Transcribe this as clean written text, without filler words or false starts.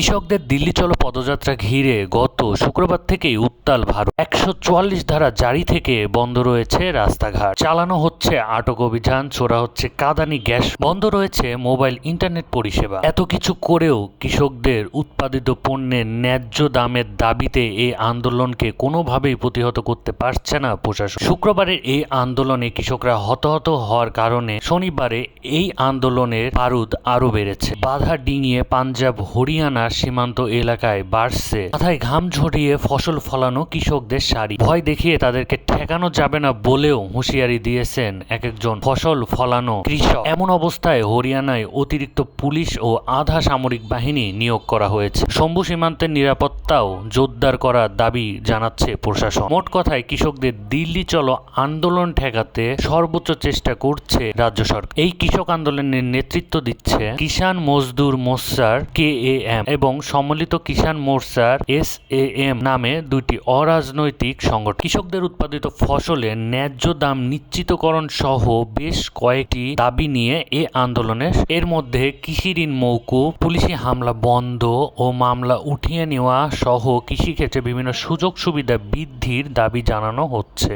কৃষকদের দিল্লি চলো পদযাত্রা ঘিরে গত শুক্রবার থেকেই উত্তাল ভারত। 144 ধারা জারি থেকে বন্ধ রয়েছে রাস্তাঘাট, চালানো হচ্ছে আটক অভিযান, ছোড়া হচ্ছে কাঁদানি গ্যাস, বন্ধ রয়েছে মোবাইল ইন্টারনেট পরিষেবা। এত কিছু করেও কৃষকদের উৎপাদিত পণ্যের ন্যায্য দামের দাবিতে এই আন্দোলনকে কোনোভাবেই প্রতিহত করতে পারছে না প্রশাসন। শুক্রবারের এই আন্দোলনে কৃষকরা হতাহত হওয়ার কারণে শনিবারে এই আন্দোলনের বারুদ আরো বেড়েছে। বাধা ডিঙিয়ে পাঞ্জাব হরিয়ানা সীমান্ত এলাকায় বাড়ছে মাথায় ঘাম ঝরিয়ে ফসল ফলানো কৃষকদের সারি। ভয় দেখিয়ে তাদেরকে ঠেকানো যাবে না বলেও হুঁশিয়ারি দিয়েছেন একজন ফসল ফলানো কৃষক। এমন অবস্থায় হরিয়ানায় অতিরিক্ত পুলিশ ও আধা সামরিক বাহিনী নিয়োগ করা হয়েছে। শম্ভু সীমান্তের নিরাপত্তাও জোরদার করার দাবি জানাচ্ছে প্রশাসন। মোট কথায় কৃষকদের দিল্লি চলো আন্দোলন ঠেকাতে সর্বোচ্চ চেষ্টা করছে রাজ্য সরকার। এই কৃষক আন্দোলনের নেতৃত্ব দিচ্ছে কিষাণ মজদুর মোর্চার KAM এবং সম্মিলিত কিষাণ মোর্চার SAM নামে দুইটি অরাজনৈতিক সংগঠন। কৃষকদের উৎপাদিত ফসলের ন্যায্য দাম নিশ্চিতকরণ সহ বেশ কয়েকটি দাবি নিয়ে এ আন্দোলনের এর মধ্যে কৃষি ঋণ মওকুফ, পুলিশি হামলা বন্ধ ও মামলা উঠিয়ে নেওয়া সহ কৃষিক্ষেত্রে বিভিন্ন সুযোগ সুবিধা বৃদ্ধির দাবি জানানো হচ্ছে।